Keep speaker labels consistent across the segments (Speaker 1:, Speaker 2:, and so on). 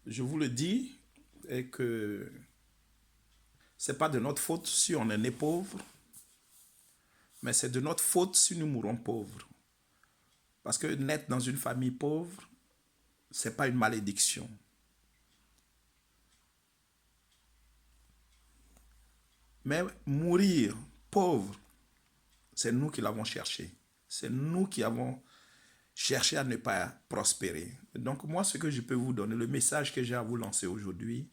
Speaker 1: je vous le dis, est que ce n'est pas de notre faute si on est né pauvre, mais c'est de notre faute si nous mourons pauvres. Parce que naître dans une famille pauvre, ce n'est pas une malédiction. Mais mourir pauvre, c'est nous qui l'avons cherché. C'est nous qui avons cherché à ne pas prospérer. Donc moi, ce que je peux vous donner, le message que j'ai à vous lancer aujourd'hui,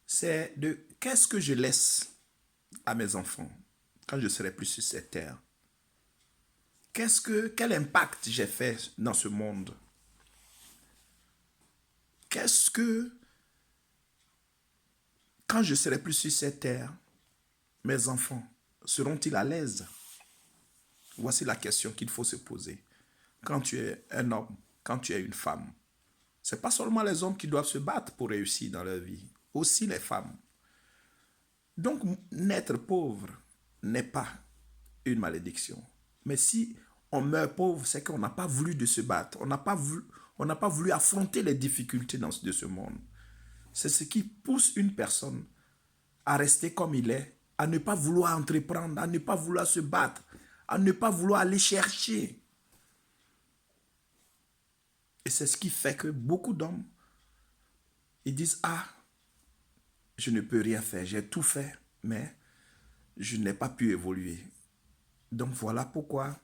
Speaker 1: c'est de qu'est-ce que je laisse à mes enfants quand je ne serai plus sur cette terre. Quel impact j'ai fait dans ce monde? Qu'est-ce que, quand je ne serai plus sur cette terre, mes enfants seront-ils à l'aise? Voici la question qu'il faut se poser. Quand tu es un homme, quand tu es une femme, ce n'est pas seulement les hommes qui doivent se battre pour réussir dans leur vie, aussi les femmes. Donc, naître pauvre n'est pas une malédiction. Mais si on meurt pauvre, c'est qu'on n'a pas voulu de se battre. On n'a pas voulu affronter les difficultés de ce monde. C'est ce qui pousse une personne à rester comme il est, à ne pas vouloir entreprendre, à ne pas vouloir se battre, à ne pas vouloir aller chercher. Et c'est ce qui fait que beaucoup d'hommes, ils disent, ah, je ne peux rien faire, j'ai tout fait, mais je n'ai pas pu évoluer. Donc voilà pourquoi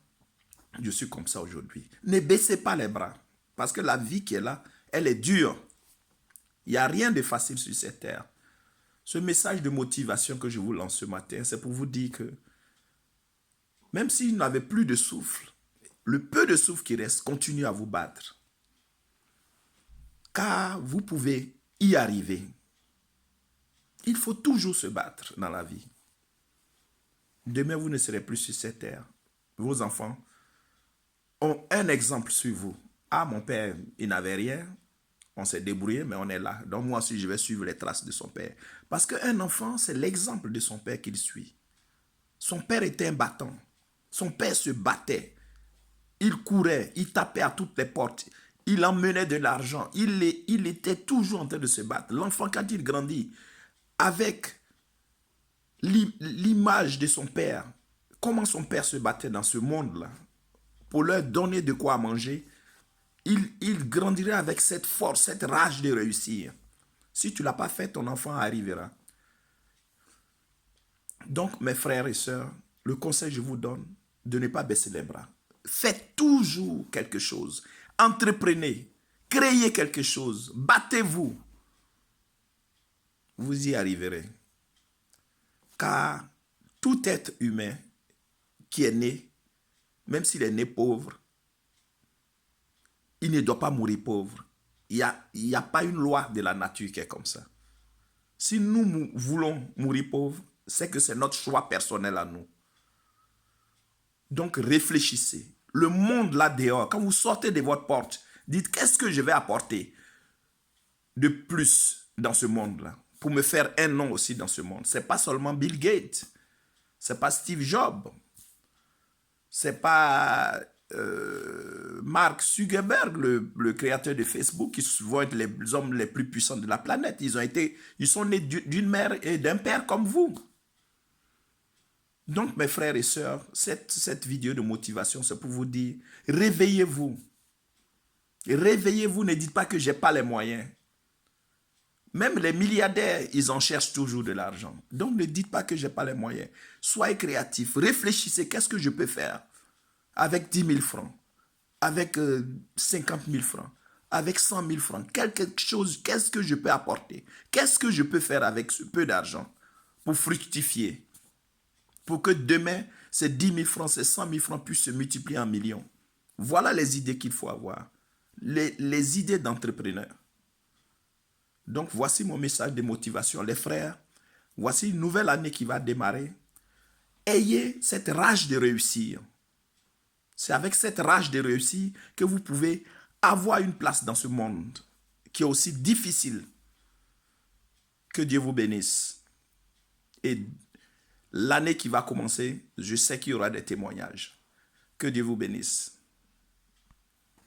Speaker 1: je suis comme ça aujourd'hui. Ne baissez pas les bras, parce que la vie qui est là, elle est dure. Il n'y a rien de facile sur cette terre. Ce message de motivation que je vous lance ce matin, c'est pour vous dire que même si vous n'avez plus de souffle, le peu de souffle qui reste, continuez à vous battre. Car vous pouvez y arriver. Il faut toujours se battre dans la vie. Demain, vous ne serez plus sur cette terre. Vos enfants ont un exemple sur vous. Ah, mon père, il n'avait rien. On s'est débrouillé, mais on est là. Donc moi aussi, je vais suivre les traces de son père. Parce qu'un enfant, c'est l'exemple de son père qu'il suit. Son père était un battant. Son père se battait. Il courait, il tapait à toutes les portes. Il emmenait de l'argent. Il était toujours en train de se battre. L'enfant, quand il grandit, avec l'image de son père, comment son père se battait dans ce monde-là, pour leur donner de quoi manger, il grandirait avec cette force, cette rage de réussir. Si tu ne l'as pas fait, ton enfant arrivera. Donc, mes frères et sœurs, le conseil que je vous donne, de ne pas baisser les bras. Faites toujours quelque chose. Entreprenez. Créez quelque chose. Battez-vous. Vous y arriverez. Car tout être humain qui est né, même s'il est né pauvre, il ne doit pas mourir pauvre. Il n'y a pas une loi de la nature qui est comme ça. Si nous voulons mourir pauvre, c'est que c'est notre choix personnel à nous. Donc réfléchissez. Le monde là dehors, quand vous sortez de votre porte, dites qu'est-ce que je vais apporter de plus dans ce monde-là pour me faire un nom aussi dans ce monde. Ce n'est pas seulement Bill Gates, ce n'est pas Steve Jobs, ce n'est pas Mark Zuckerberg, le créateur de Facebook, qui vont être les hommes les plus puissants de la planète. Ils sont nés d'une mère et d'un père comme vous. Donc, mes frères et sœurs, cette vidéo de motivation, c'est pour vous dire, réveillez-vous. Réveillez-vous, ne dites pas que je n'ai pas les moyens. Même les milliardaires, ils en cherchent toujours de l'argent. Donc, ne dites pas que je n'ai pas les moyens. Soyez créatifs, réfléchissez, qu'est-ce que je peux faire avec 10 000 francs, avec 50 000 francs, avec 100 000 francs, quelque chose, qu'est-ce que je peux apporter? Qu'est-ce que je peux faire avec ce peu d'argent pour fructifier? Pour que demain, ces 10 000 francs, ces 100 000 francs puissent se multiplier en millions. Voilà les idées qu'il faut avoir. Les idées d'entrepreneur. Donc, voici mon message de motivation. Les frères, voici une nouvelle année qui va démarrer. Ayez cette rage de réussir. C'est avec cette rage de réussir que vous pouvez avoir une place dans ce monde qui est aussi difficile. Que Dieu vous bénisse. Et l'année qui va commencer, je sais qu'il y aura des témoignages. Que Dieu vous bénisse.